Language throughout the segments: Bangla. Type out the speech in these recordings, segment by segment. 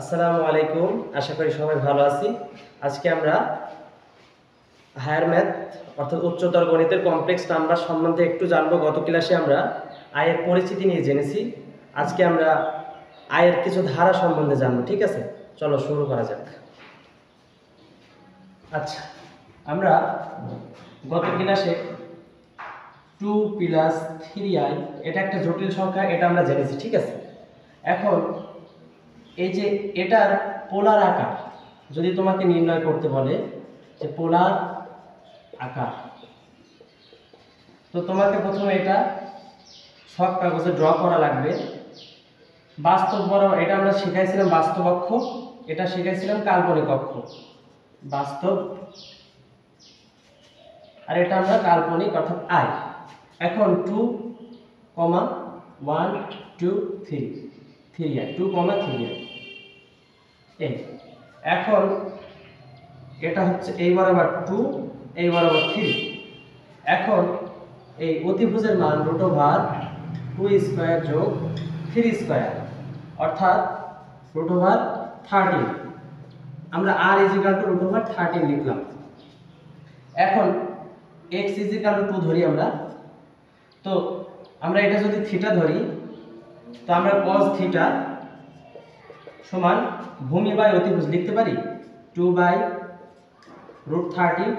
আসসালামু আলাইকুম। আশা করি সবাই ভালো আছি। আজকে আমরা হায়ার ম্যাথ অর্থাৎ উচ্চতর গণিতের কমপ্লেক্স নাম্বার সম্বন্ধে একটু জানবো। গত ক্লাসে আমরা আয়ের পরিচিতি নিয়ে জেনেছি। আজকে আমরা আয়ের কিছু ধারা সম্বন্ধে জানবো। ঠিক আছে, চলো শুরু করা যাক। আচ্ছা, আমরা গত ক্লাসে 2 + 3i এটা একটা জটিল সংখ্যা, এটা আমরা জেনেছি। ঠিক আছে, এখন এই যে এটার পোলার আকার যদি তোমাকে নির্ণয় করতে বলে, যে পোলার আকার, তো তোমাকে প্রথমে এটা সব কাগজে ড্র করা লাগবে। বাস্তব বরাবর এটা আমরা শিখাইছিলাম বাস্তব অক্ষ, এটা শিখাইছিলাম কাল্পনিক অক্ষ। বাস্তব আর এটা আমরা কাল্পনিক অর্থাৎ আই। এখন 2, 1, 2, 3, 3i 2, 3i। এখন এটা হচ্ছে এই বরাবর 2, এই বরাবর 3। এখন এই অতিভুজের মান √2² যোগ 3² অর্থাৎ √13। আমরা r √13 লিখলাম। এখন x 2 ধরি আমরা, তো আমরা এটা যদি থিটা ধরি, তো আমরা cos থিটা সমান ভূমি বাই অতিভুজ লিখতে পারি 2/√13।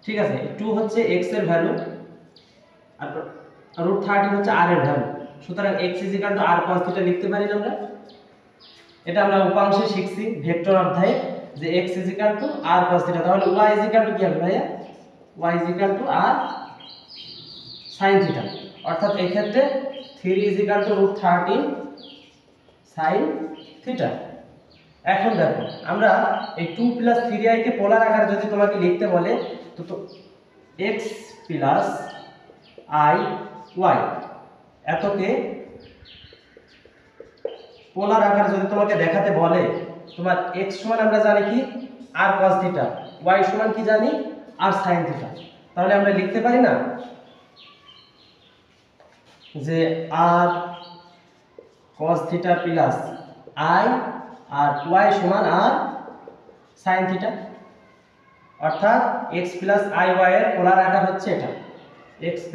ঠিক আছে, 2 হচ্ছে x এর ভ্যালু আর √13 হচ্ছে r এর ভ্যালু, সুতরাং x r cos থিটা লিখতে পারি না আমরা। এটা আমরা উপাংশে শিখছি ভেক্টর অধ্যায়ে, যে x r cos থিটা, তাহলে y কি হবে ভাইয়া? y r sin থিটা, অর্থাৎ এই ক্ষেত্রে 3 √13 sin থিটা। এখন দেখো, আমরা এই 2 + 3i কে পোলার আকারে যদি তোমাকে লিখতে বলে, তো x + i y এতকে পোলার আকারে যদি তোমাকে দেখাতে বলে, তোমার x সমান আমরা জানি কি r cos থিটা, y সমান কি জানি r sin থিটা। তাহলে আমরা লিখতে পারি না যে r cos theta plus i আর y সমান r sin থিটা, অর্থাৎ x + iy এর পোলার আকার হচ্ছে এটা। x +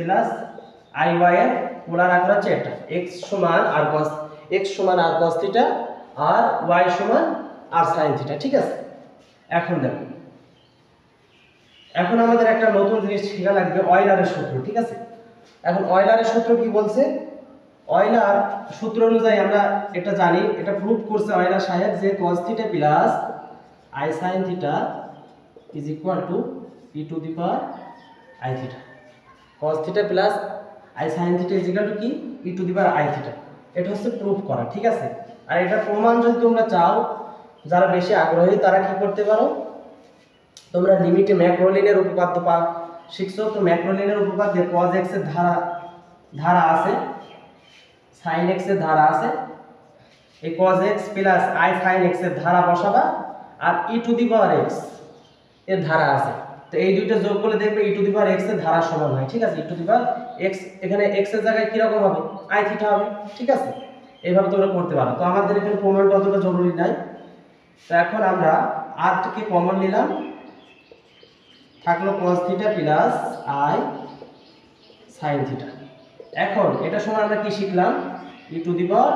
iy এর পোলার আকার হচ্ছে এটা। x সমান r cos থিটা আর y সমান r sin থিটা। ঠিক আছে, এখন দেখো, এখন আমাদের একটা নতুন জিনিস শেখা লাগবে, অয়লারের সূত্র। ঠিক আছে, এখন অয়লারের সূত্র কি বলছে? অয়লার সূত্র অনুযায়ী আমরা এটা জানি, এটা প্রুফ করছে অয়লার সাহেব, যে cos theta plus i sin theta is equal two e to the power i theta. cos theta plus i sin theta is equal two কি e to the power i theta. এটা হচ্ছে প্রুফ করা। ঠিক আছে, আর এটা প্রমাণ যদি তোমরা চাও, যারা বেশি আগ্রহী তারা কি করতে পারো, তোমরা লিমিটে ম্যাক্রোলিনের উপপাদ্য শিখছো, তো ম্যাক্রোলিনের উপপাদ্যে cos x এর ধারা আছে, sin x এর ধারা আছে। এই cos x plus i sin x এর ধারা বসাবা, আর e to the power x এর ধারা আছে, তো এই দুইটা যোগ করলে দেখবে e to the power x এর ধারা সমান হয়। ঠিক আছে, e to the power x, এখানে x এর জায়গায় কি রকম হবে? i থিটা হবে। ঠিক আছে, এইভাবে তোমরা করতে পারো। তো আমাদের এখানে প্রমাণটা অতটা জরুরি নাই। তো এখন আমরা r থেকে কমন নিলাম, থাকলো cos theta plus i sin theta. এখন এটা সমান আমরা কি শিখলাম? e to the power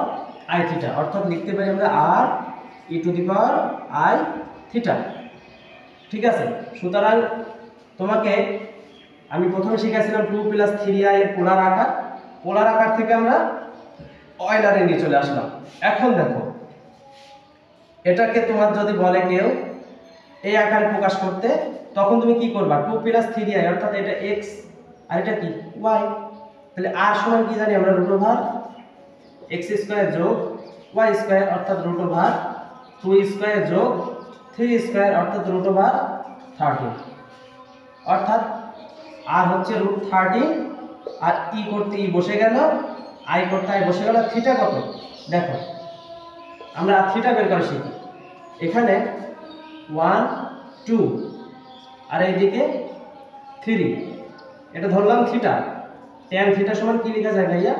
i theta, অর্থাৎ লিখতে পারি আমরা r e to the power i theta. ঠিক আছে, সুতরাং তোমাকে আমি প্রথমে শিখাইছিলাম 2 + 3i এর পোলার আকার। পোলার আকার থেকে আমরা অয়লারে নিয়ে চলে আসলাম। এখন দেখো, এটাকে তোমার যদি বলে কেউ এই আকারে প্রকাশ করতে, তখন তুমি কি করবা? 2 + 3i অর্থাৎ এটা x আর এটা কি y। তাহলে r সমান কি জানি আমরা? √x² যোগ y² অর্থাৎ √2² যোগ 3² অর্থাৎ √13। অর্থাৎ r হচ্ছে √13 আর e করতে e বসে গেল, i করতে i বসে গেল। থিটা কত দেখো, আমরা থিটা বের করে শিখি। এখানে 1, 2 আর এইদিকে 3, এটা ধরলাম থিটা। tan থিটা সমান কি লেখা যায় ভাইয়া?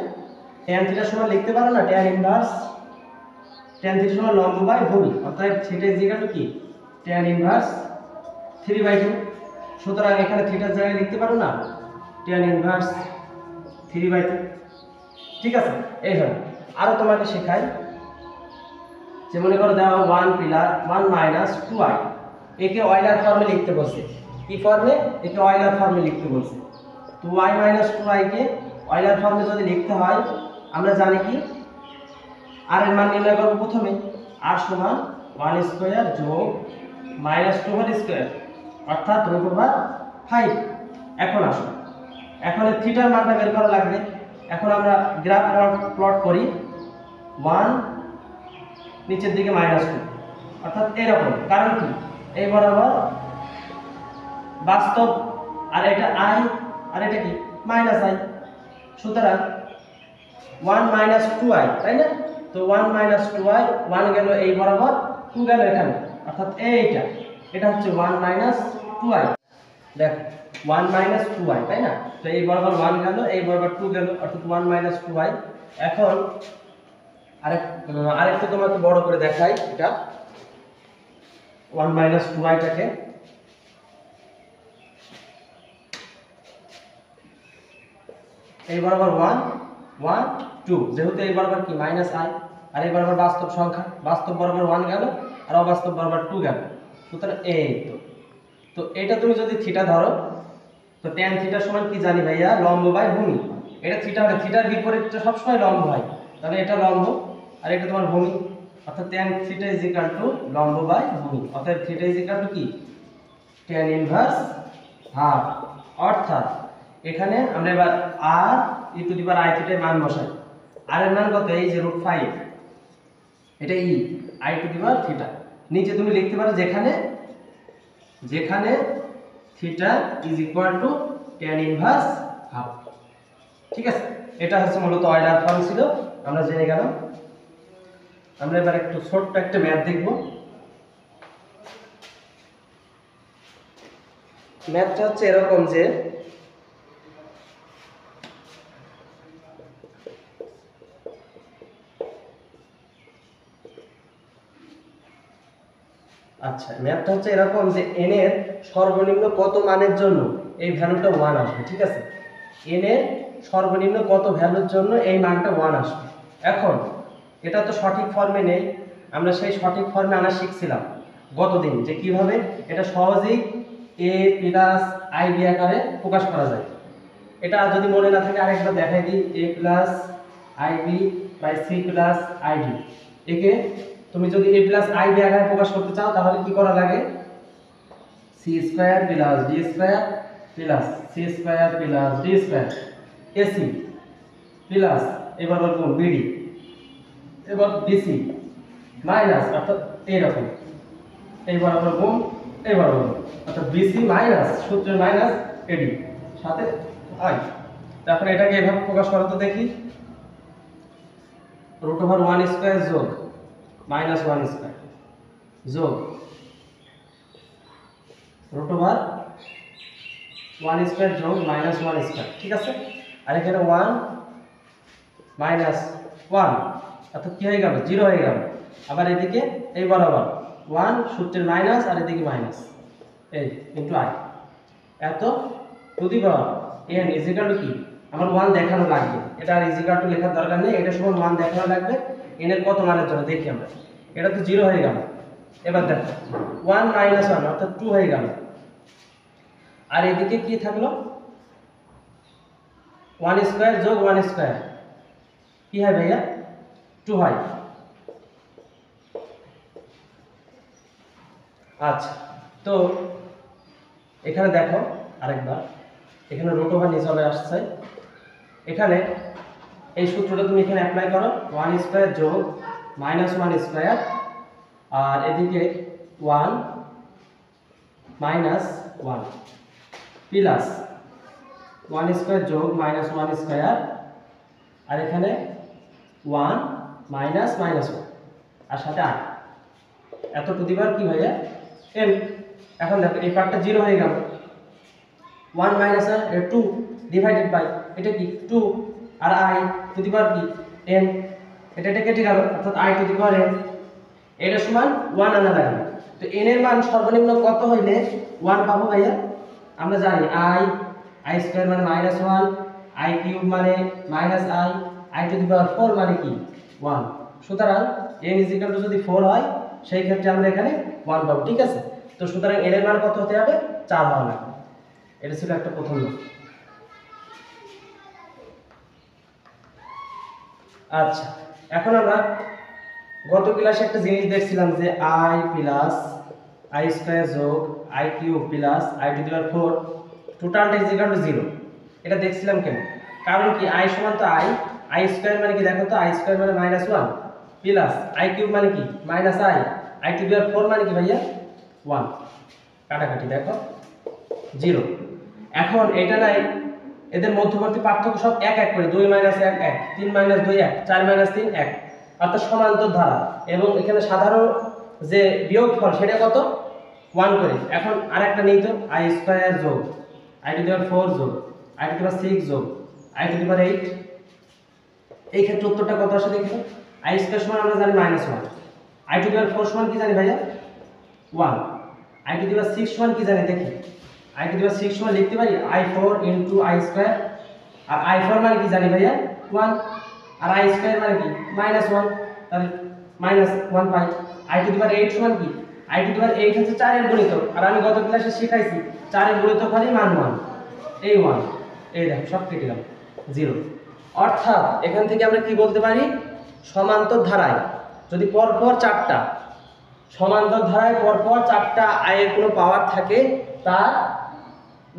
tan থিটা সমান লিখতে পারো না tan ইনভার্স tan থিটা সমান লম্ব বাই ভূমি, অর্থাৎ থিটা ইজ ইকুয়াল টু কি tan ইনভার্স 3/2। সুতরাং এখানে থিটার জায়গায় লিখতে পারো না tan ইনভার্স 3/2। ঠিক আছে, এইভাবে আরো তোমাকে শেখাই, যে মনে করো দেওয়া 1 প্লাস 1 মাইনাস 2i, একে অয়লার ফর্মে লিখতে বলছে। কি ফর্মে? একে অয়লার ফর্মে লিখতে বলছে। 2i মাইনাস 2i কে অয়লার ফর্মে যদি লিখতে হয়, আমরা জানি কি আর এর মান নির্ণয় করব প্রথমে। r সমান 1 স্কয়ার যোগ মাইনাস 2 হোল স্কয়ার, অর্থাৎ √5। এখন আসো, এখন এই থিটার মানটা বের করা লাগবে। এখন আমরা গ্রাফ প্লট করি, 1 নিচের দিকে -2, অর্থাৎ এরকম। কারণ কি এই বরাবর বাস্তব, আর এটা i আর এটা কি -i, সুতরাং 1 মাইনাস 2i, তাই না? তো 1 মাইনাস 2i, 1 গেল এই বরাবর, 2 গেল এখানে, অর্থাৎ এইটা, এটা হচ্ছে 1 মাইনাস 2i। দেখ 1 মাইনাস 2i, তাই না? তো এই বরাবর 1 গেল, এই বরাবর 2 গেল, অর্থাৎ 1 মাইনাস 2i। এখন আরেকটু তোমাকে বড় করে দেখাই, এটা 1 মাইনাস 2i টাকে এই বরাবর 1 1 2, যেহেতু এই বরাবর কি মাইনাস i, আর এই বরাবর বাস্তব সংখ্যা, বাস্তব বরাবর 1 গেল আর অবাস্তব বরাবর 2 গেল, সুতরাং এই তো এটা তুমি যদি থিটা ধরো, তো tan থিটা সমান কি জানি ভাইয়া, লম্ব বাই ভূমি। এটা থিটা হলে থিটার বিপরীতটা সবসময় লম্ব হয়, তাহলে এটা লম্ব আর এটা তোমার ভূমি, অর্থাৎ tan theta is equal two লম্ব বাই ভূমি, অর্থাৎ থিটা ইজ ইকুয়াল টু কি tan ইনভার্স হাফ। অর্থাৎ এখানে আমরা এবার r e to the power i থিটার মান বসাই। r এর মান কত? এই যে √5, এটা e i to the power theta. নিচে তুমি লিখতে পারো যেখানে theta is equal to tan inverse half. ঠিক আছে, এটা হচ্ছে মূলত অয়লার ফর্ম ছিল, আমরা জেনে গেলাম। আমরা এবার একটু ছোট্ট একটা ম্যাথ দেখব। ম্যাথটা হচ্ছে এরকম যে আচ্ছা, ম্যাথটা হচ্ছে এরকম যে n এর সর্বনিম্ন কত মানের জন্য এই ভ্যালুটা 1 আসবে। ঠিক আছে, n এর সর্বনিম্ন কত ভ্যালুর জন্য এই মানটা 1 আসবে। এখন এটা তো সঠিক ফর্মে নেই, আমরা সেই সঠিক ফর্মে আনা শিখছিলাম গতদিন, যে কিভাবে এটা সহজেই a প্লাস ib আকারে প্রকাশ করা যায়। এটা যদি মনে না থাকে আরেকবার দেখাই দিই, a plus ib by c plus id। একে তুমি যদি a প্লাস ib আকারে প্রকাশ করতে চাও, তাহলে কি করা লাগে, c square plus d square plus c square plus d square ac plus এবার বলবো bd, এবার bc মাইনাস, অর্থাৎ এইরকম এই বরাবর গুণ এই বরাবর, অর্থাৎ bc মাইনাস সূত্রের মাইনাস ad সাথে i। তারপরে এটাকে এভাবে প্রকাশ করো তো দেখি, √1 স্কয়ার যোগ মাইনাস 1 স্কয়ার যোগ √1 স্কয়ার যোগ মাইনাস 1 স্কয়ার। ঠিক আছে, আর এখানে 1 মাইনাস 1, অর্থাৎ কি হয়ে গেল, 0 হয়ে গেল। আবার এদিকে এই বরাবর 1 সূত্রের মাইনাস আর এদিকে মাইনাস, এই ইনটু i, এত two the power n is equal two কি, আমার 1 দেখানো লাগবে, এটা আর ইজ ইকুয়াল টু লেখার দরকার নেই, এটা সমান 1 দেখানো লাগবে n এর কত মানের জন্য। দেখি আমরা, এটা তো 0 হয়ে গেল। এবার দেখো 1 মাইনাস 1, অর্থাৎ 2 হয়ে গেল। আর এদিকে কি থাকলো, 1 স্কয়ার যোগ 1 স্কয়ার কি হয় ভাইয়া, 2 হয়। আচ্ছা, তো এখানে দেখো আরেকবার, এখানে √1 নিচে চলে আসছে, এখানে এই সূত্রটা তুমি এখানে অ্যাপ্লাই করো, 1 স্কয়ার যোগ মাইনাস 1 স্কয়ার, আর এদিকে 1 মাইনাস 1 প্লাস 1 স্কয়ার যোগ মাইনাস 1 স্কয়ার, আর এখানে 1 মাইনাস মাইনাস 1 আর সাথে i, এত টু দি পাওয়ার কি হয়ে যায় n। এখন দেখো এই পার্টটা 0 হয়ে গেল, 1 মাইনাস 2 ডিভাইডেড বাই এটা কি 2 আর i টু দি পাওয়ার কি n, এটা কেটে গেল, অর্থাৎ i to the power n। এটা সমান 1 আনা লাগবে। তো n এর মান সর্বনিম্ন কত হইলে 1 পাবো ভাইয়া? আমরা জানি i স্কয়ার মানে -1, i কিউব মানে -i টু দি পাওয়ার 4 মানে কি 1। সুতরাং n যদি 4 হয় সেই ক্ষেত্রে আমরা এখানে 1 পাবো, ঠিক আছে। তো সুতরাং n এর মান কত হতে হবে? 4 হওয়া লাগবে। এটা ছিল একটা প্রথম ধাপ। আচ্ছা, এখন আমরা গত ক্লাসে একটা জিনিস দেখছিলাম যে i প্লাস i স্কয়ার যোগ i cube plus i to the power 4 টোটালটা ইজ ইকুয়াল টু 0। এটা দেখছিলাম কেন? কারণ কি i সমান তো i স্কয়ার মানে কি দেখো তো, i স্কয়ার মানে -1 প্লাস i কিউব মানে কি -i টু দি পাওয়ার 4 মানে কি ভাইয়া 1। কাটাকাটি দেখো 0। এখন এটা নাই, এদের মধ্যবর্তী পার্থক্য সব 1 1 করে, 2 - 1 1, 3 - 2 1, 4 - 3 1, অর্থাৎ সমান্তর ধারা। এবং এখানে সাধারণ যে বিয়োগফল সেটা কত 1 করে। এখন আরেকটা নেই তো, i স্কয়ার যোগ i টু দি পাওয়ার 4 যোগ i টু দি পাওয়ার 6 যোগ i টু দি পাওয়ার 8। এই ক্ষেত্রে উত্তরটা কত আসে দেখো, i স্কয়ার সমান আমরা জানি -1, i টু দি পাওয়ার 4 সমান কি জানি ভাইয়া 1, i টু দি পাওয়ার 6 সমান কি জানি দেখি, i টু দি পাওয়ার 6 সমান লিখতে পারি i4 into i square. R i4 মানে কি জানি ভাইয়া 1, আর i স্কয়ার মানে কি -1, তাহলে -1 পাই। i টু দি পাওয়ার 8 সমান কি, i টু দি পাওয়ার 8 হচ্ছে 4 এর গুণিতক, আর আমি গত ক্লাসে শিখাইছি 4 এর গুণিতক মানে মান 1, এই 1, এই দেখো সব কেটে গেল 0। অর্থাৎ এখান থেকে আমরা কি বলতে পারি, সমান্তর ধারায় যদি পরপর 4টা সমান্তর ধারায় পরপর 4টা i এর কোনো পাওয়ার থাকে, তার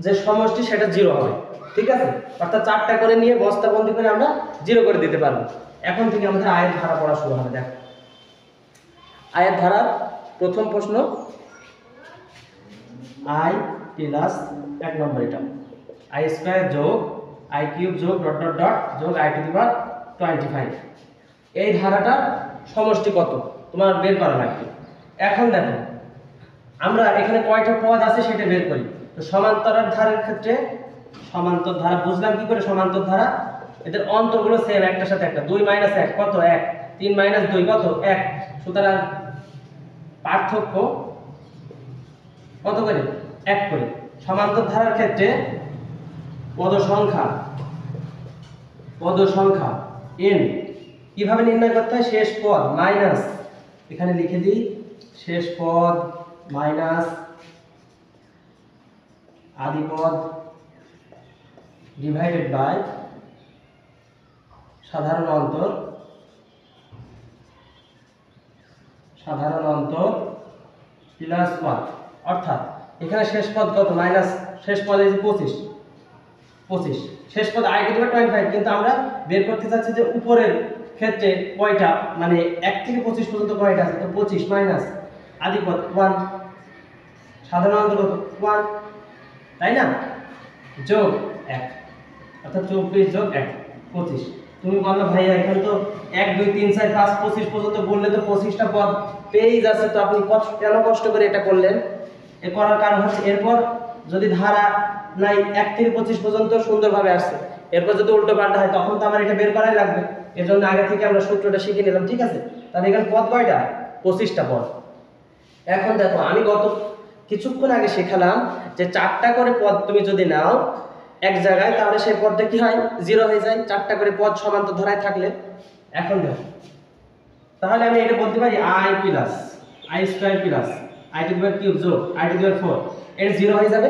যে সমষ্টি সেটা 0 হবে, ঠিক আছে। অর্থাৎ 4টা করে নিয়ে বস্তাবন্দি করে আমরা 0 করে দিতে পারবো। এখন থেকে আমাদের i এর ধারা পড়া শুরু হবে। দেখো i এর ধারার প্রথম প্রশ্ন, i প্লাস 1 নম্বর এটা i স্কয়ার যোগ i কিউব যোগ ডট ডট ডট যোগ i টু দি পাওয়ার 25। এই ধারাটার সমষ্টি কত তোমার বের করা লাগবে। এখন দেখো আমরা এখানে কয়টা পদ আছে সেটা বের করি। তো সমান্তর ধারার ক্ষেত্রে সমান্তর ধারা বুঝলাম কি করে, সমান্তর ধারা এদের অন্তরগুলো সেম একটার সাথে একটা, 2 - 1 কত 1, 3 - 2 কত 1। সুতরাং পার্থক্য কত করে 1 করে। সমান্তর ধারার ক্ষেত্রে পদ সংখ্যা n কিভাবে নির্ণয় করতে হয়, শেষ পদ মাইনাস, এখানে লিখে দিই শেষ পদ মাইনাস আদি পদ ডিভাইডেড বাই সাধারণ অন্তর প্লাস 1। অর্থাৎ এখানে শেষ পদ কত মাইনাস, শেষ পদ এই যে 25, শেষ পদ i টু দি পাওয়ার 25, কিন্তু আমরা বের করতে চাচ্ছি যে উপরের ক্ষেত্রে কয়টা, মানে 1 থেকে 25 পর্যন্ত কয়টা আছে। তো 25 মাইনাস আদি পদ 1, সাধারণ অন্তর কত 1, তাই না, যোগ 1, অর্থাৎ 24 যোগ 1 25। তুমি বললে ভাইয়া এখানে তো 1 2 3 4 5 25 পর্যন্ত বললে তো 25টা পদ পেয়েই যাচ্ছে, তো আপনি কেন কষ্ট করে এটা করলেন? এ করার কারণ হচ্ছে এরপর যদি ধারা নাই 1 থেকে 25 পর্যন্ত সুন্দরভাবে আসছে, এরপর যদি উল্টো পাল্টা হয় তখন তো আমার এটা বের করাই লাগবে। এজন্য আগে থেকে আমরা সূত্রটা শিখে নিলাম, ঠিক আছে। তাহলে এখানে পদ কয়টা 25টা পদ। এখন দেখো আমি গত কিছুক্ষণ আগে শেখালাম যে 4টা করে পদ তুমি যদি নাও এক জায়গায়, তাহলে সেই পদটা কি হয় 0 হয়ে যায়, 4টা করে পদ সমান্তর ধারায় থাকলে। এখন দেখো তাহলে আমি এটা বলতে পারি i plus i square plus i to the power cube যোগ i টু দি পাওয়ার 4, এটা 0 হয়ে যাবে।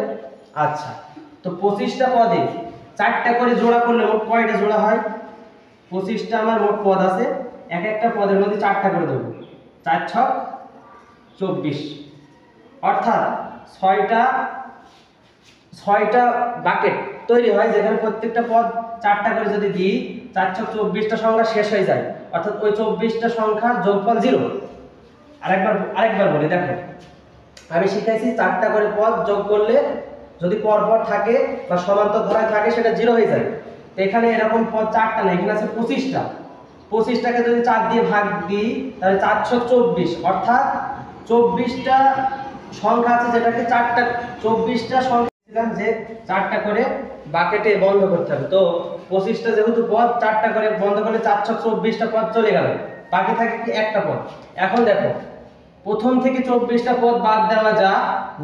আচ্ছা, তো 25টা পদে 4টা করে জোড়া করলে মোট কয়টা জোড়া হয়? 25টা আমার মোট পদ আছে, এক একটা পদের মধ্যে 4টা করে দেব, 4 6 24, অর্থাৎ 6টা বাকেট তৈরি হয়, যেখানে প্রত্যেকটা পদ 4টা করে যদি দিই 4 6 24টা সংখ্যা শেষ হয়ে যায়, অর্থাৎ ওই 24টা সংখ্যার যোগফল 0। আরেকবার বলি, দেখো আমি শিখাইছি 4টা করে পদ যোগ করলে যদি পরপর থাকে বা সমান্তর ধারায় থাকে সেটা 0 হয়ে যায়। তো এখানে এরকম পদ 4টা না, এখানে আছে 25টা। 25টাকে যদি 4 দিয়ে ভাগ দিই তাহলে 4 6 24, অর্থাৎ 24টা সংখ্যা আছে যেটাকে 24টা সংখ্যা ছিলাম যে 4টা করে বাকেটে বন্ধ করতে হবে। তো 25টা যেহেতু পদ 4টা করে বন্ধ করলে 4 6 24টা পদ চলে গেল, বাকি থাকে কি একটা পদ। এখন দেখো প্রথম থেকে 24টা পদ বাদ দেওয়া যা,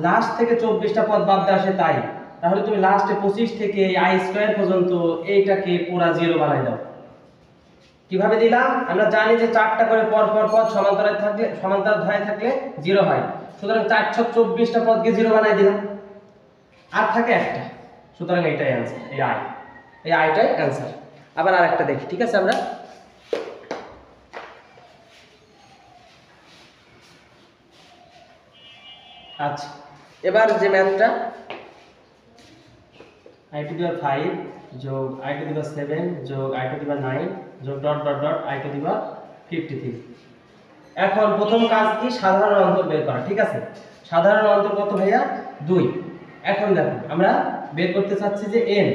লাস্ট থেকে 24টা পদ বাদ দেওয়া আসে তাই। তাহলে তুমি লাস্টে 25 থেকে আই স্কয়ার পর্যন্ত এইটাকে পুরা জিরো বানাই দাও। কিভাবে দিলাম? আমরা জানি যে 4টা করে পর পর পদ সমান্তরাল থাকলে জিরো হয়। সুতরাং 4 ছক 24টা পদকে জিরো বানাই দিলাম, আর থাকে একটা। সুতরাং এটাই অ্যান্সার, এই আইটাই অ্যান্সার। আবার আরেকটা দেখি, ঠিক আছে? আমরা আচ্ছা, এবার যে ম্যাথটা i টু দি পাওয়ার 5 যোগ i টু দি পাওয়ার 7 যোগ i টু দি পাওয়ার 9 যোগ dot dot dot i to the power 53। এখন প্রথম কাজ কি? সাধারণ অন্তর বের করা, ঠিক আছে? সাধারণ অন্তর কত ভাইয়া? 2। এখন দেখো আমরা বের করতে চাচ্ছি যে n,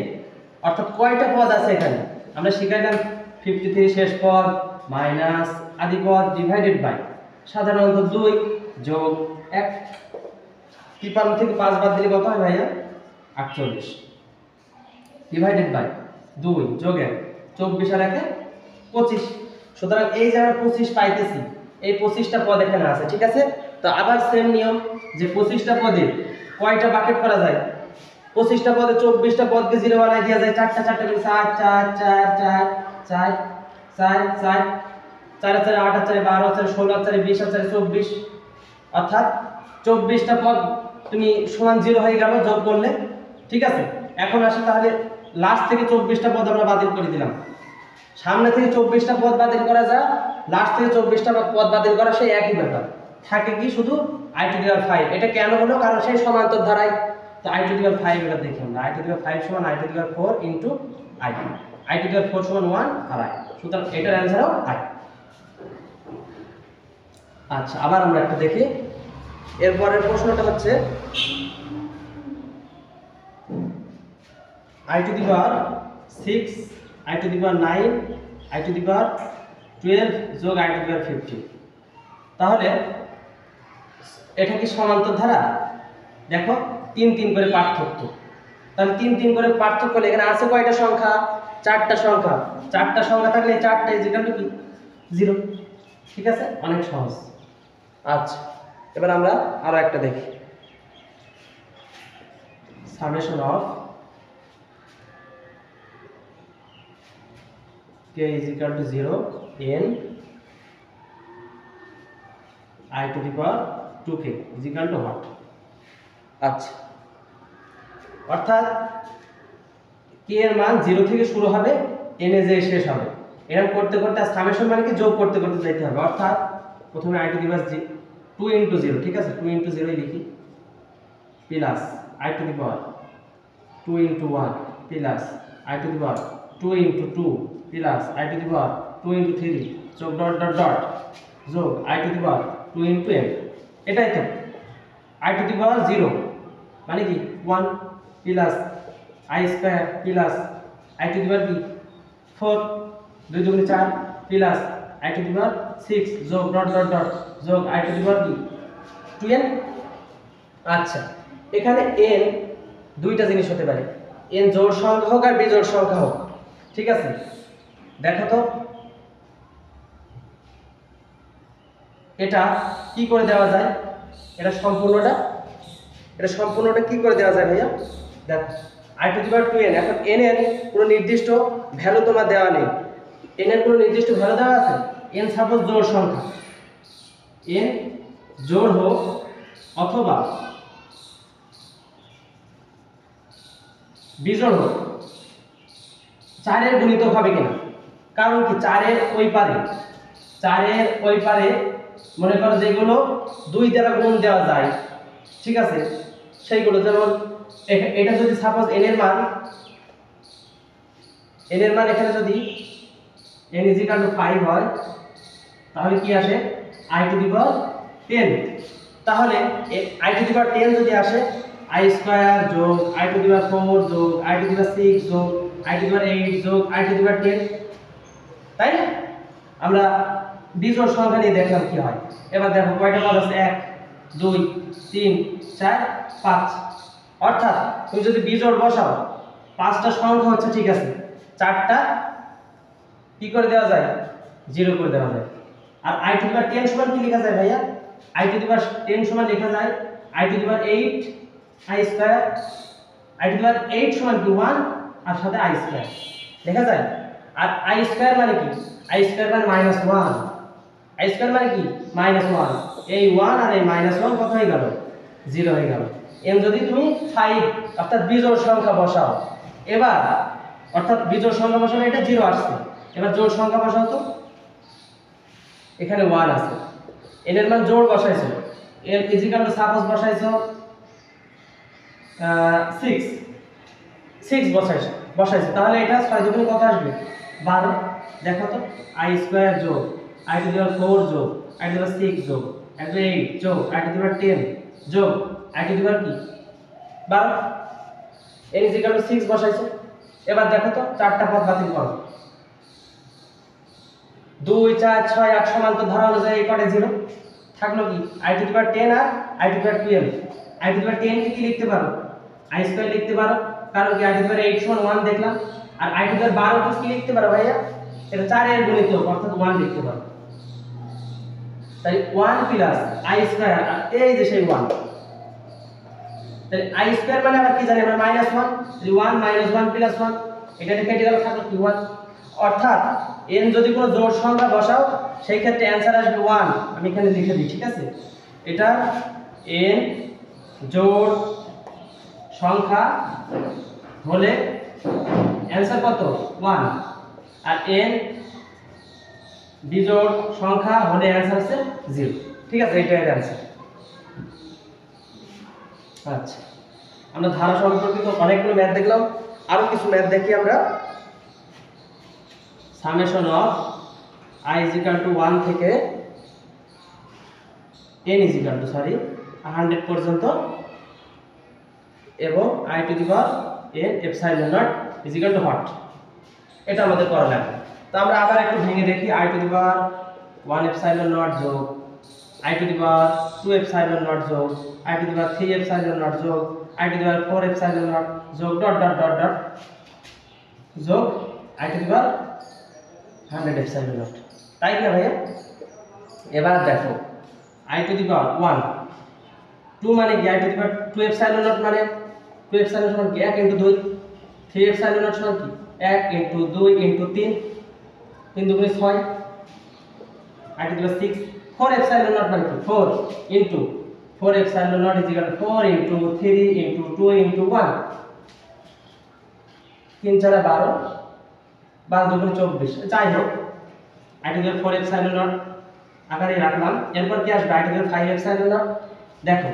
অর্থাৎ কয়টা পদ আছে এখানে। আমরা শিখাইলাম 53 শেষ পদ মাইনাস আদি পদ ডিভাইডেড বাই সাধারণ অন্তর 2 যোগ 1। 53 থেকে 5 বাদ দিলে কত হয় ভাইয়া? 48 ডিভাইডেড বাই 2 যোগ 1, 24 আর 1 25। সুতরাং এই যে আমরা 25 পাইতেছি, এই 25টা পদ এখানে আছে, ঠিক আছে? তো আবার সেম নিয়ম যে 25টা পদে কয়টা বাকেট করা যায়? 25টা পদে 24টা পদকে জিরো বানাই দেওয়া যায়। 4টা করে 4 4 4 4 4 4 4 4 4 8 4 12 4 16 4 20 4 24, অর্থাৎ 24টা পদ তুমি সমান জিরো হয়ে গেল যোগ করলে, ঠিক আছে? এখন আসে তাহলে লাস্ট থেকে 24টা পদ আমরা বাতিল করে দিলাম। সামনে থেকে 24টা পদ বাতিল করা যায়, লাস্ট থেকে 24টা পদ বাতিল করা সেই একই ব্যাপার। থাকে কি? শুধু i টু দি পাওয়ার 5। এটা কেন হলো? কারণ সেই সমান্তর ধারায়। তো i টু দি পাওয়ার 5 এটা দেখি আমরা। i টু দি পাওয়ার 5 সমান i to the power 4 into i। i to the power 4 সমান 1 আর i। সুতরাং এটার অ্যানসারও i। আচ্ছা, আবার আমরা একটা দেখি। এরপরের প্রশ্নটা হচ্ছে i to the power 6, i to the power 9, i to the power 12 যোগ i টু দি পাওয়ার 15। তাহলে এটা কি সমান্তর ধারা? দেখো 3 3 করে পার্থক্য। তাহলে 3 3 করে পার্থক্য হলে এখানে আছে কয়টা সংখ্যা? 4টা সংখ্যা। 4টা সংখ্যা থাকলে 4টা ইকুয়াল টু কি? 0। ঠিক আছে? অনেক সহজ। আচ্ছা, এবার আমরা আরো একটা দেখি। Summation of k is equal to 0 n I to the power 2k is equal to what? আচ্ছা, অর্থাৎ k এর মান 0 থেকে শুরু হবে, n এ যে শেষ হবে। এরকম করতে করতে সামেশন মানে কি? যোগ করতে করতে যেতে হবে। অর্থাৎ প্রথমে i to the power 2 into 0, ঠিক আছে? 2 into 0 লিখি plus i to the power 2 into 1 plus i to the power 2 into 2 plus i to the power 2 into 3 যোগ ডট ডট ডট যোগ i to the power 2 into n। এটাই তো i to the power 0 মানে কি 1 plus i square plus i to the power কি 4 2 2 4 plus i to the power 6 যোগ ডট ডট ডট যোগ i to the power কি 2n। আচ্ছা, এখানে n দুইটা জিনিস হতে পারে, n জোড় সংখ্যা হোক আর বিজোড় সংখ্যা হোক, ঠিক আছে? দেখো তো এটা কি করে দেওয়া যায়? এটা সম্পূর্ণটা কি করে দেওয়া যায় ভাইয়া? দেখ i to the power 2n। এখন n এর কোনো নির্দিষ্ট ভ্যালু তোমার দেওয়া নেই। n এর কোনো নির্দিষ্ট ভ্যালু দেওয়া আছে? n সাপোজ জোড় সংখ্যা, n জোড় হোক অথবা বিজোড় হোক, 4 এর গুণিতক হবে কিনা? কারণ কি 4 এর ওই পারে মনে করো যেগুলো 2 দ্বারা গুণ দেওয়া যায়, ঠিক আছে? সেইগুলো যেমন এটা যদি সাপোজ n এর মান এখানে যদি n = 5 হয়, তাহলে কি আসে? i to the power 10। তাহলে i টু দি পাওয়ার 10 যদি আসে, i স্কয়ার যোগ i টু দি পাওয়ার 4 যোগ i টু দি পাওয়ার 6 যোগ i টু দি পাওয়ার 8 যোগ i টু দি পাওয়ার 10, তাই না? আমরা বিজোড় সংখ্যা নিয়ে দেখলাম কি হয়। এবার দেখো কয়টা পদ আছে? 1 2 3 4 5। অর্থাৎ তুমি যদি বিজোড় বসাও, 5টা সংখ্যা হচ্ছে, ঠিক আছে, 4টা কি করে দেওয়া যায়? 0 করে দেওয়া যায়। আর i টু দি পাওয়ার 10 সমান কি লেখা যায় ভাইয়া? i টু দি পাওয়ার 10 সমান লেখা যায় i to the power 8 i square, i to the power 8 সমান কি 1 আর সাথে i স্কয়ার লেখা যায়। আর i স্কয়ার মানে কি, i স্কয়ার মানে -1, i স্কয়ার মানে কি -1, এই 1 আর এই -1 কত হয়ে গেল 0 হয়ে গেল। এম যদি তুমি 5 অর্থাৎ বিজোড় সংখ্যা বসাও, এবার অর্থাৎ বিজোড় সংখ্যা বসালে এটা 0 আসছে, এবার জোড় সংখ্যা বসাও তো, এখানে 1 আছে, n এর মান জোড় বসাইছো, n ইজিক্যাল টু সাপোজ বসাইছো 6 বসাইছো, তাহলে এটা 6 দুগুণে কত আসবে 12। দেখো তো i স্কয়ার যোগ i টু দি পাওয়ার 4 যোগ i টু দি পাওয়ার 6 যোগ i টু দি পাওয়ার 8 যোগ i টু দি পাওয়ার 10 যোগ i টু দি পাওয়ার কি 12, n ইজিক্যাল টু 6 বসাইছো। এবার দেখো তো চারটা পদ বাতিল করো, 2 4 6 8 সমান তো ধরা অনুযায়ী এই কটে 0 থাকলো কি i টু দি পাওয়ার 10 আর i to the power 12। i to the power 10 কে কি লিখতে পারো i স্কয়ার লিখতে পারো, কারণ কি i টু দি পাওয়ার 8 সমান 1 দেখলাম, আর i টু দি পাওয়ার 12 কে কি লিখতে পারো ভাইয়া, এটা 4 এর গুণিতক অর্থাৎ 1 লিখতে পারো। তাই 1 প্লাস i স্কয়ার, আর এই যে সেই 1, তাই i স্কয়ার মানে আমরা কি জানি আমরা -1, যদি 1 -1 প্লাস 1 এটা কেটে গেল থাকলো কি 1, অর্থাৎ n যদি কোনো জোড় সংখ্যা বসাও সেই ক্ষেত্রে অ্যানসার আসবে 1। আমি এখানে লিখে দিই, ঠিক আছে, এটা n জোড় সংখ্যা হলে অ্যানসার কত 1, আর n বিজোড় সংখ্যা হলে অ্যানসার আছে 0, ঠিক আছে, এইটাই এর অ্যানসার। আচ্ছা, আমরা ধারা সম্পর্কিত অনেকগুলো ম্যাথ দেখলাম, আরো কিছু ম্যাথ দেখি আমরা। Summation of i equal to 1 থেকে n ইজিক্যাল টু 100 পর্যন্ত এবং i to the power n epsilon not equal to what, এটা আমাদের করা লাগবে। তো আমরা আবার একটু ভেঙে দেখি, i to the power 1 epsilon not যোগ i to the power 2 epsilon not যোগ i to the power 3 epsilon not যোগ i to the power 4 epsilon not যোগ ডট ডট ডট ডট যোগ i to the power 100 epsilon not, তাই না ভাইয়া? এবার দেখো i টু দি পাওয়ার 1 2 মানে কি i to the power 2 epsilon not মানে 2 এপসাইলন সমান কি 1 * 2, 3 এপসাইলন নট সমান কি 1 * 2 * 3, 3 2 6 i to the power 6, 4 epsilon not মানে কি 4 * 4 এপসাইলন নট = 4 * 3 * 2 * 1, 3 4 12, 12 2 24, যাই হোক i to the power 4 epsilon not আকারে রাখলাম। এরপর কি আসবে i to the power 5 epsilon not. দেখো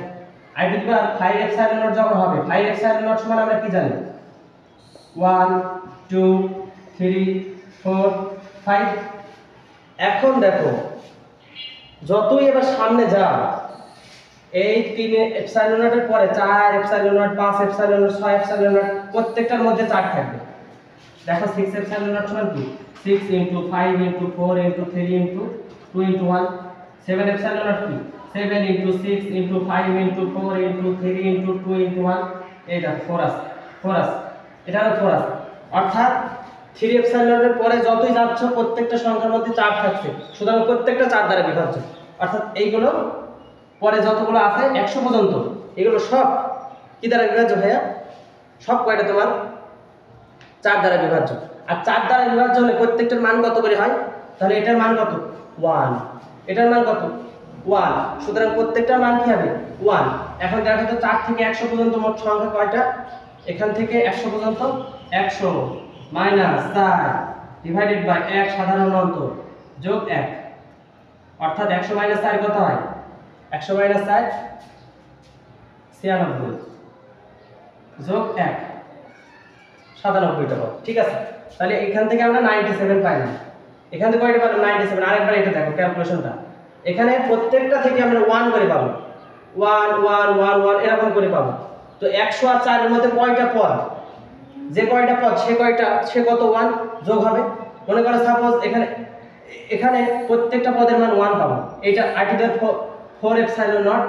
i to the power 5 epsilon not যখন হবে 5 এপসাইলন নট সমান আমরা কি জানি 1 2 3 4 5। এখন দেখো যতই এবার সামনে যা এই 3 এপসাইলন নটের পরে 4 epsilon not 5 epsilon not 6 epsilon not প্রত্যেকটার মধ্যে 4 থাকবে। দেখো 6 এপসাইলন নট সমান কি 6 * 5 * 4 * 3 * 2 * 1, 7 এপসাইলন নট কি 7 * 6 * 5 * 4 * 3 * 2 * 1, এইটা 4 আছে এটা 4 আছে, অর্থাৎ 3 এপসাইলন নটের পরে যতই যাচ্ছ প্রত্যেকটা সংখ্যার মধ্যে 4 থাকছে, সুতরাং প্রত্যেকটা 4 দ্বারা বিভাজ্য, অর্থাৎ এইগুলো পরে যতগুলো আছে 100 পর্যন্ত এগুলো সব কি দ্বারা বিভাজ্য ভাইয়া, সব কয়টা তোমার 4 দ্বারা বিভাজ্য। আর 4 দ্বারা বিভাজ্য হলে প্রত্যেকটার মান কত করে হয়, তাহলে এটার মান কত 1, এটার মান কত 1, সুতরাং প্রত্যেকটার মান কি হবে 1। এখন দেখো তো 4 থেকে 100 পর্যন্ত মোট সংখ্যা কয়টা, এখান থেকে 100 পর্যন্ত 100 - 4 ডিভাইডেড বাই 1 সাধারণ অন্তর যোগ 1, অর্থাৎ 100 - 4 কত হয় 100 - 4 96 যোগ 1 97টা পাবো, ঠিক আছে। তাহলে এখান থেকে আমরা 97 পাইলাম, এখান থেকে কয়টা পেলাম 97। আরেকবার এটা দেখো ক্যালকুলেশনটা, এখানে প্রত্যেকটা থেকে আমরা 1 করে পাবো, 1 1 1 1 এরকম করে পাবো। তো 100 আর 4 এর মধ্যে কয়টা পদ, যে কয়টা পদ সে কত 1 যোগ হবে। মনে করো সাপোজ এখানে প্রত্যেকটা পদের মান 1 পাবো, এটা i to the power 4 epsilon not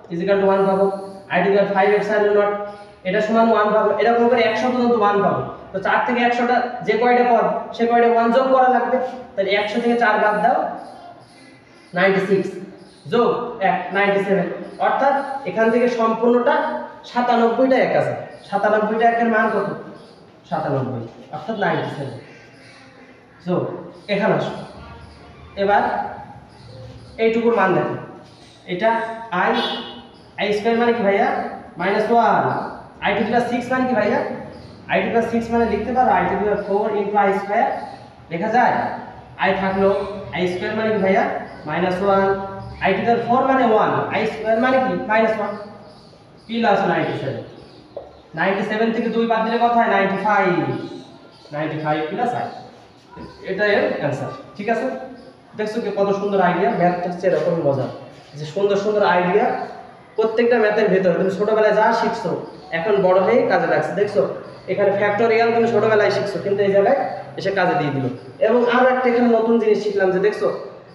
= 1 পাবো, i to the power 5 epsilon not এটা সমান 1 পাবো, এরকম করে 100 পর্যন্ত 1 পাবো। তো 4 থেকে 100টা যে কয়টা পদ সে কয়টা 1 যোগ করা লাগবে, তাহলে 100 থেকে 4 বাদ দাও 96, যোগ 1 97, অর্থাৎ এখান থেকে সম্পূর্ণটা 97টা এক আছে। 97টা একের মান কত? 97, অর্থাৎ 97 যোগ এখানে আসো। এবার এইটুকুর মান দেখো, এটা i স্কয়ার মানে কি ভাইয়া -1, i টু দি পাওয়ার 6 মানে কি ভাইয়া, i টু দি পাওয়ার 6 মানে লিখতে পারো i to the power 4 * i square লেখা যায়। i থাকলো i স্কয়ার মানে কি ভাইয়া -1, i টু দি পাওয়ার 4 মানে 1, i স্কয়ার মানে কি -1 প্লাস 97। 97 থেকে 2 বাদ দিলে কত হয়? 95 প্লাস i, এটা এর অ্যানসার। ঠিক আছে, দেখছো কি কত সুন্দর আইডিয়া। ম্যাথটা হচ্ছে এরকম মজা, যে সুন্দর সুন্দর আইডিয়া প্রত্যেকটা ম্যাথের ভেতরে তুমি ছোটবেলায় যা শিখছো এখন বড় হয়ে কাজে লাগছে। দেখছো এখানে ফ্যাক্টরিয়াল তুমি ছোটবেলায় শিখছো, কিন্তু এই জায়গায় এসে কাজে দিয়ে দিল। এবং আরো একটা এখানে নতুন জিনিস শিখলাম, যে দেখছো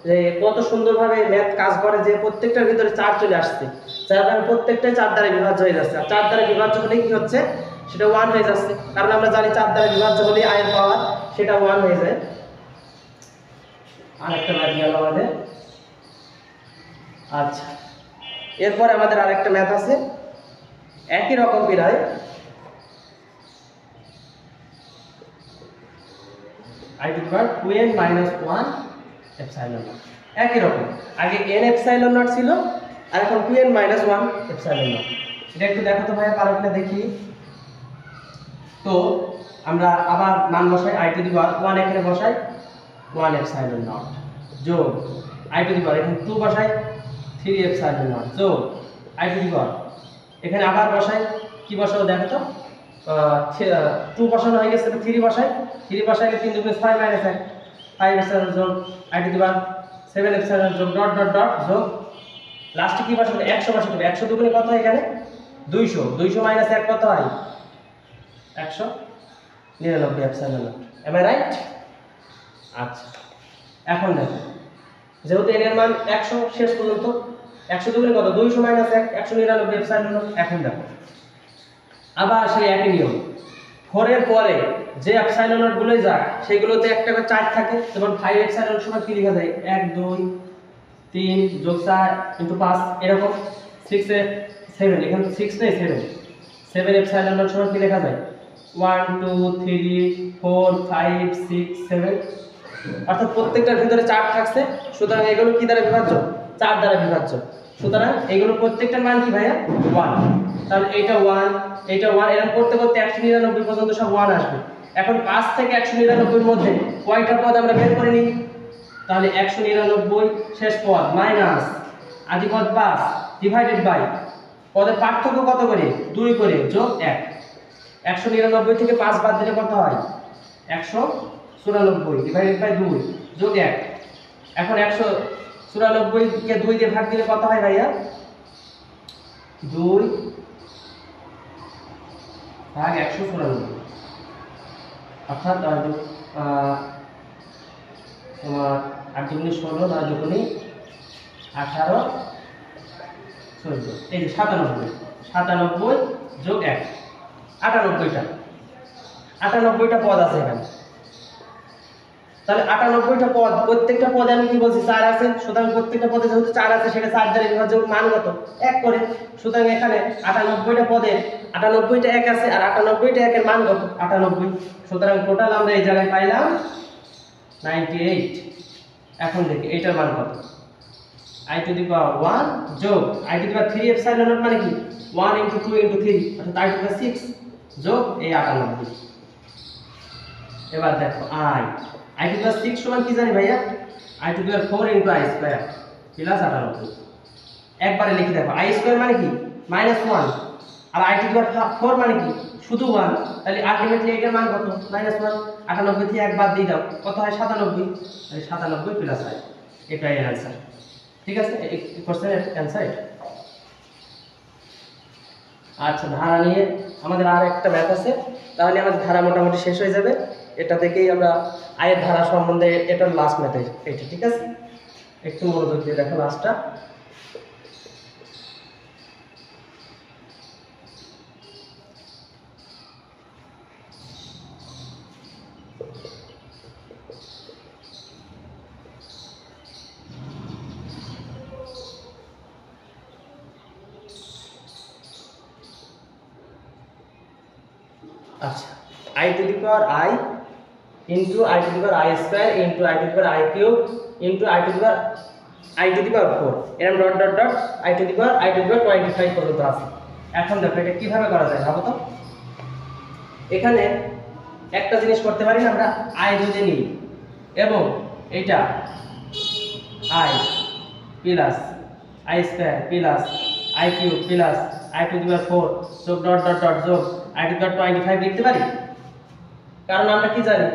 যে কত সুন্দরভাবে ম্যাথ কাজ করে, যে প্রত্যেকটার ভিতরে 4 চলে আসছে, যার কারণে প্রত্যেকটাই 4 দ্বারা বিভাজ্য হয়ে যাচ্ছে। আর 4 দ্বারা বিভাজ্য হলে কি হচ্ছে? সেটা 1 হয়ে যাচ্ছে, কারণ আমরা জানি 4 দ্বারা বিভাজ্য হলে i এর পাওয়ার সেটা 1 হয়ে যায়। আরেকটা ম্যাথ গেল আমাদের। আচ্ছা, এরপরে আমাদের আরেকটা ম্যাথ আছে একই রকম প্রায়, i to the power 2n - 1 epsilon not. একই রকম, আগে n এপসাইলন নট ছিল আর এখন 2n - 1 এপসাইলন নট। এটা একটু দেখো তো ভাইয়া, পারো কিনা দেখি। তো আমরা আবার মান বসাই, i টু দি পাওয়ার 1 এখানে বসাই 1 এপসাইলন নট যোগ i টু দি পাওয়ার এখানে 2 বসাই 3 এপসাইলন নট যোগ i টু দি পাওয়ার এখানে আবার বসাই, কি বসাবো দেখো তো, 2 বসানো হয়ে গেছে, 3 বসাই, 3 বসাইলে 3 2 6 - 1 5 এপসাইলন যোগ i to the power 7 epsilon যোগ ডট ডট ডট যোগ লাস্টে কি বসাবো 100 বসাবো। 100 দুগুণে কত হয় এখানে? 200, 200 - 1 কত হয়? 199 epsilon not. Am I right? আচ্ছা, এখন দেখো যেহেতু n এর মান 100 শেষ পর্যন্ত, 100 দুগুণে কত? 200 - 1 199 এপসাইলন নট। এখন দেখো আবার সেই একই নিয়ম, 4 এর পরে যে এপসাইলন নট গুলোই যাক সেগুলোতে একটা করে 4 থাকে, যেমন 5 এপসাইলন নট সমান কি লেখা যায়? 1 2 3 যোগ 4 * 5 এরকম। 6 এ 7, এখানে তো 6 নেই 7, 7 এপসাইলন নট সমান কি লেখা যায়? 1 2 3 4 5 6 7, অর্থাৎ প্রত্যেকটার ভিতরে 4 থাকছে। সুতরাং এগুলো কি দ্বারা বিভাজ্য? 4 দ্বারা বিভাজ্য। সুতরাং এগুলো প্রত্যেকটার মান কি ভাইয়া? 1। তাহলে এইটা 1, এইটা 1, এরকম করতে করতে 199 পর্যন্ত সব 1 আসবে। এখন 5 থেকে 199 এর মধ্যে কয়টা পদ আমরা বের করে নিই? তাহলে 199 শেষ পদ মাইনাস আদি পদ 5 ডিভাইডেড বাই পদের পার্থক্য কত করে? 2 করে যোগ 1। 199 থেকে 5 বাদ দিলে কত হয়? 194 ডিভাইডেড বাই 2 যোগ 1। এখন 194 কে 2 দিয়ে ভাগ দিলে কত হয় ভাইয়া? 2 ভাগ 194, অর্থাৎ তোমার 8 দুগুণে 16, 9 দুগুণে 18 14, এই যে 97 যোগ 1 98টা পদ আছে এখানে। তাহলে 98টা পদ, প্রত্যেকটা পদে আমি কি বলছি? 4 আছে। সুতরাং প্রত্যেকটা পদে যেহেতু 4 আছে সেটা 4 দ্বারা বিভাজ্য, মান কত? 1 করে। সুতরাং এখানে 98টা পদে 98টা 1 আছে, আর 98টা 1 এর মান কত? 98। সুতরাং টোটাল আমরা এই জায়গায় পাইলাম 98। এখন দেখি এটার মান কত? i টু দি পাওয়ার 1 যোগ i to the power 3 epsilon not মানে কি? 1 * 2 * 3, অর্থাৎ i টু দি পাওয়ার 6 যোগ এই 98। এবার দেখো i টু দি পাওয়ার 6 সমান কি জানি ভাইয়া? i to the power 4 * i square plus 98। একবারে লিখে দেখো i স্কয়ার মানে কি? -1, আর i টু দি পাওয়ার 4 মানে কি? শুধু 1। তাহলে আলটিমেটলি এটার মান কত? -1। 98 থেকে 1 বাদ দিয়ে দাও, কত হয়? 97। তাহলে 97 প্লাস i, এটাই এর आंसर। ঠিক আছে, এই কোশ্চেনের आंसर এটা। আচ্ছা, ধারা নিয়ে আমাদের আর একটা ম্যাথ আছে, তাহলে আমাদের ধারা মোটামুটি শেষ হয়ে যাবে। এটা থেকেই আমরা আয়ের ধারা সম্বন্ধে, এটার লাস্ট ম্যাথ এটা। ঠিক আছে, একটু মনোযোগ দিয়ে দেখো লাস্টটা। আচ্ছা, i to the power i into i to the power i square into i to the power i cube into i to the power 4 এরকম dot dot dot i to the power 25 পর্যন্ত আছে। এখন দেখো এটা কিভাবে করা যায় ভাবো তো। এখানে একটা জিনিস করতে পারি না আমরা, i যদি নিই এবং এটা i plus i square plus i cube plus i to the power 4 যোগ ডট ডট ডট যোগ i টু দি পাওয়ার 25 লিখতে পারি। কারণ আমরা কি জানি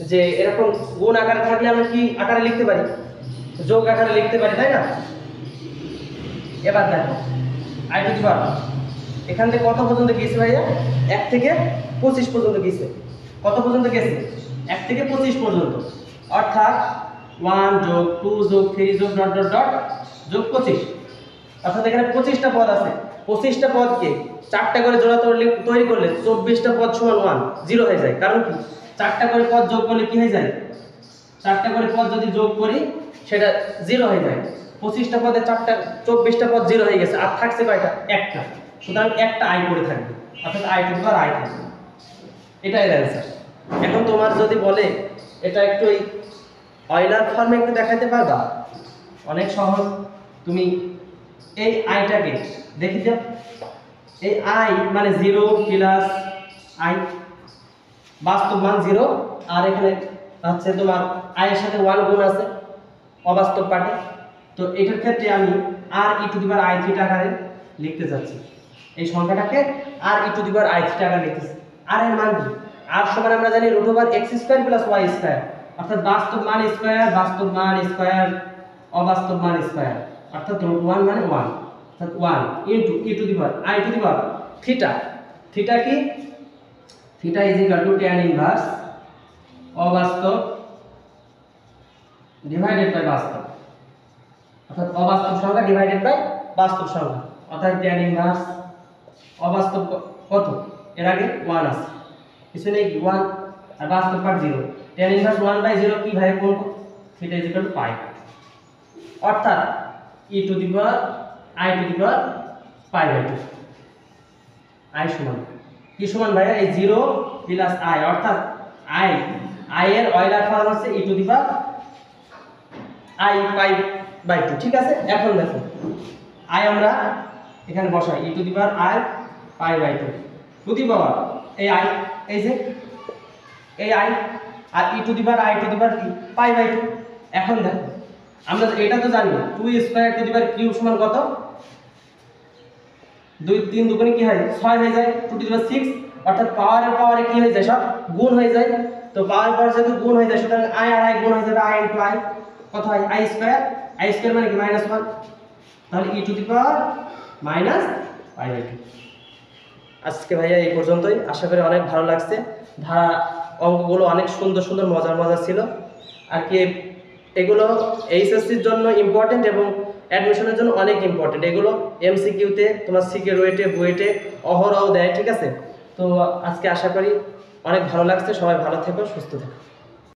যে এরকম গুণ আকারে থাকলে আমরা কি আকারে লিখতে পারি, যোগ আকারে লিখতে পারি, তাই না? এবার দেখো i টু দি পাওয়ার এখান থেকে কত পর্যন্ত গেছে ভাইয়া? 1 থেকে 25 পর্যন্ত গেছে। কত পর্যন্ত গেছে? 1 থেকে 25 পর্যন্ত, অর্থাৎ 1 যোগ 2 যোগ 3 যোগ ডট ডট ডট যোগ 25, অর্থাৎ এখানে 25টা পদ আছে। 25টা পদকে 4টা করে জোড়া তৈরি করলে 24টা পদ সমান 1, 0 হয়ে যায়। কারণ কি 4টা করে পদ যোগ করলে কি হয়ে যায়? 4টা করে পদ যদি যোগ করি সেটা 0 হয়ে যায়। 25টা পদে 24টা পদ 0 হয়ে গেছে, আর থাকছে কয়টা? একটা। সুতরাং একটা i করে থাকবে, অর্থাৎ i to the power i থাকবে। এটাই এর অ্যান্সার। এখন তোমার যদি বলে এটা একটু এই অয়লার ফর্মে একটু দেখাতে পারবা? অনেক সহজ। তুমি এই আইটাকে দেখি যাও, এই i মানে 0 প্লাস i, বাস্তব মান 0, আর এখানে হচ্ছে তোমার i এর সাথে 1 গুণ আছে অবাস্তব পার্টে। তো এটার ক্ষেত্রে আমি r e to the power i3 আকারে লিখতে যাচ্ছি। এই সংখ্যাটাকে r e to the power i3 আকারে লিখতেছি। r এর মান কি? r সমান আমরা জানি √x² + y², অর্থাৎ বাস্তব মান স্কয়ার, বাস্তব মান স্কয়ার, অবাস্তব মান স্কয়ার, অর্থাৎ √1 মানে 1, অর্থাৎ 1 into e to the power i to the power theta. Theta কি? Theta is equal to tan inverse অবাস্তব ডিভাইডেড বাই বাস্তব, অর্থাৎ অবাস্তব সংখ্যা ডিভাইডেড বাই বাস্তব সংখ্যা, অর্থাৎ tan ইনভার্স অবাস্তব কত? এর আগে 1 আছে, পিছনে 1 আর বাস্তব পার্ট 0। tan ইনভার্স 1/0 কি ভাই কোন? Theta is equal to pi, অর্থাৎ e to the power i to the power π/2। i সমান কি সমান ভাইয়া? এই 0 প্লাস i, অর্থাৎ i এর অয়লার ফর্ম হচ্ছে e to the power i π/2, ঠিক আছে? এখন দেখো i আমরা এখানে বসাই e to the power i π/2 to the power এই i, এই যে এই i, আর e to the power i to the power কি? π/2। এখন দেখো আমরা এটা তো জানি 2 square to the power cube সমান কত? 2 3 দুগুণে কি হয়? 6 হয়ে যায়, 2 টু দি পাওয়ার 6, অর্থাৎ পাওয়ারে কি হয়ে যায়? সব গুণ হয়ে যায়। তো পাওয়ার যদি গুণ হয়ে যায় সুতরাং i আর i গুণ হয়ে যাবে, i ইনটু i কত হয়? i square. i স্কয়ার মানে কি? -1, তাহলে e টু দি পাওয়ার -π/2। আজকে ভাইয়া এই পর্যন্তই। আশা করি অনেক ভালো লাগছে। ধারা অঙ্কগুলো অনেক সুন্দর সুন্দর মজার ছিল। আর কি এগুলো এইচএসসির জন্য ইম্পর্টেন্ট এবং অ্যাডমিশনের জন্য অনেক ইম্পর্টেন্ট। এগুলো এমসিকিউতে তোমার সিকে রুয়েটে বুয়েটে অহরহ দেয়, ঠিক আছে? তো আজকে আশা করি অনেক ভালো লাগছে। সবাই ভালো থেকো, সুস্থ থেকো।